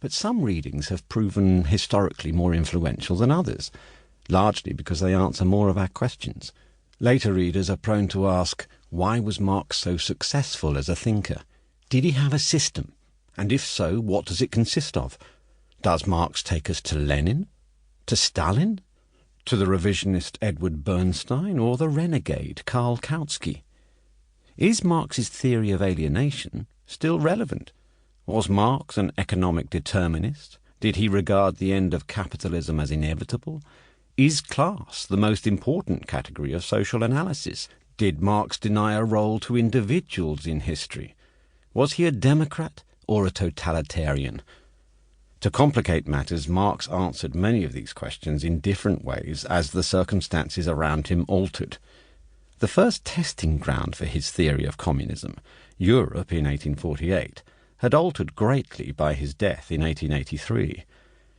but some readings have proven historically more influential than others, largely because they answer more of our questions. Later readers are prone to ask, why was Marx so successful as a thinker? Did he have a system? And if so, what does it consist of? Does Marx take us to Lenin? To Stalin? To the revisionist Edward Bernstein or the renegade Karl Kautsky? Is Marx's theory of alienation still relevant? Was Marx an economic determinist? Did he regard the end of capitalism as inevitable? Is class the most important category of social analysis? Did Marx deny a role to individuals in history? Was he a democrat or a totalitarian? To complicate matters, Marx answered many of these questions in different ways as the circumstances around him altered. The first testing ground for his theory of communism, Europe in 1848, had altered greatly by his death in 1883.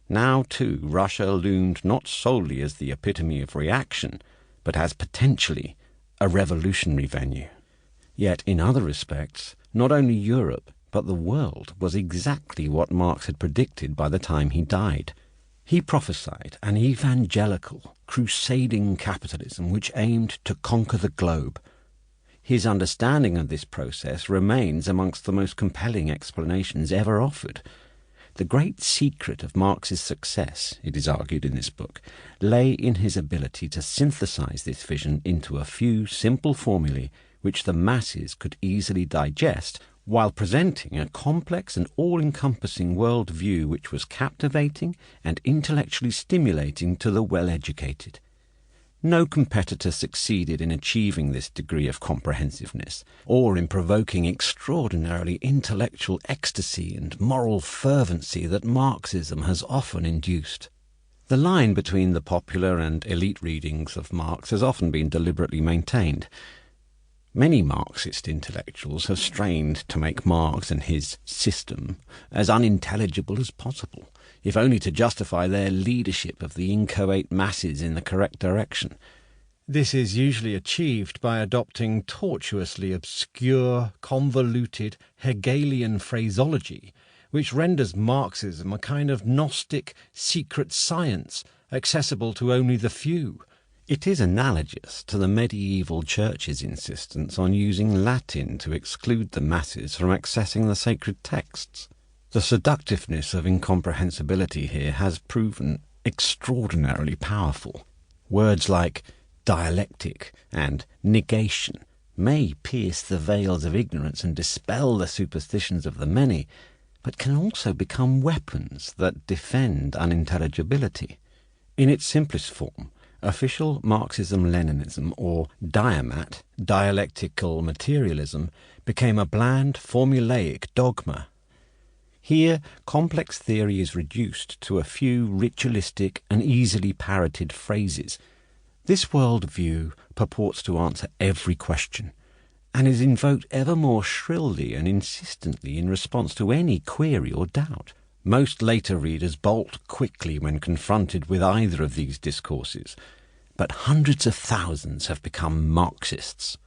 Now, too, Russia loomed not solely as the epitome of reaction, but as potentially a revolutionary venue. Yet, in other respects, not only Europe, but the world was exactly what Marx had predicted by the time he died. He prophesied an evangelical, crusading capitalism which aimed to conquer the globe. His understanding of this process remains amongst the most compelling explanations ever offered. The great secret of Marx's success, it is argued in this book, lay in his ability to synthesize this vision into a few simple formulae which the masses could easily digest, while presenting a complex and all-encompassing world view which was captivating and intellectually stimulating to the well-educated. No competitor succeeded in achieving this degree of comprehensiveness, or in provoking extraordinarily intellectual ecstasy and moral fervency that Marxism has often induced. The line between the popular and elite readings of Marx has often been deliberately maintained. Many Marxist intellectuals have strained to make Marx and his system as unintelligible as possible, if only to justify their leadership of the inchoate masses in the correct direction. This is usually achieved by adopting tortuously obscure, convoluted, Hegelian phraseology, which renders Marxism a kind of Gnostic secret science accessible to only the few. It is analogous to the medieval church's insistence on using Latin to exclude the masses from accessing the sacred texts. The seductiveness of incomprehensibility here has proven extraordinarily powerful. Words like dialectic and negation may pierce the veils of ignorance and dispel the superstitions of the many, but can also become weapons that defend unintelligibility. In its simplest form, official Marxism-Leninism, or diamat, dialectical materialism, became a bland, formulaic dogma. Here, complex theory is reduced to a few ritualistic and easily parroted phrases. This world-view purports to answer every question, and is invoked ever more shrilly and insistently in response to any query or doubt. Most later readers bolt quickly when confronted with either of these discourses, but hundreds of thousands have become Marxists,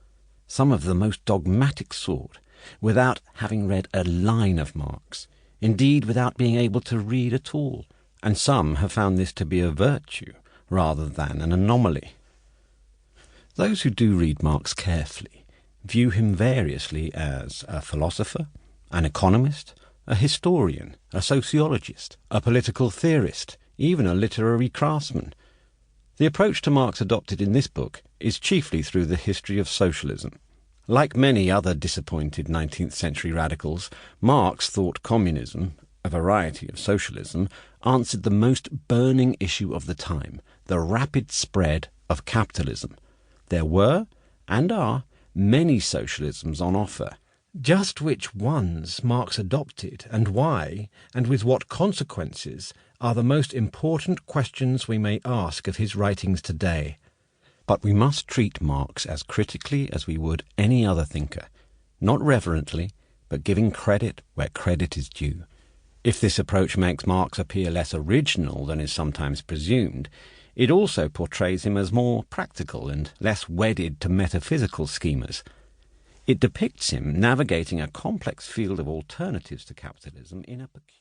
some of the most dogmatic sort, without having read a line of Marx, indeed without being able to read at all, and some have found this to be a virtue rather than an anomaly. Those who do read Marx carefully view him variously as a philosopher, an economist, a historian, a sociologist, a political theorist, even a literary craftsman. The approach to Marx adopted in this book is chiefly through the history of socialism. Like many other disappointed 19th century radicals, Marx thought communism, a variety of socialism, answered the most burning issue of the time, the rapid spread of capitalism. There were, and are, many socialisms on offer. Just which ones Marx adopted, and why, and with what consequences, are the most important questions we may ask of his writings today. But we must treat Marx as critically as we would any other thinker, not reverently, but giving credit where credit is due. If this approach makes Marx appear less original than is sometimes presumed, it also portrays him as more practical and less wedded to metaphysical schemas. It depicts him navigating a complex field of alternatives to capitalism in a peculiar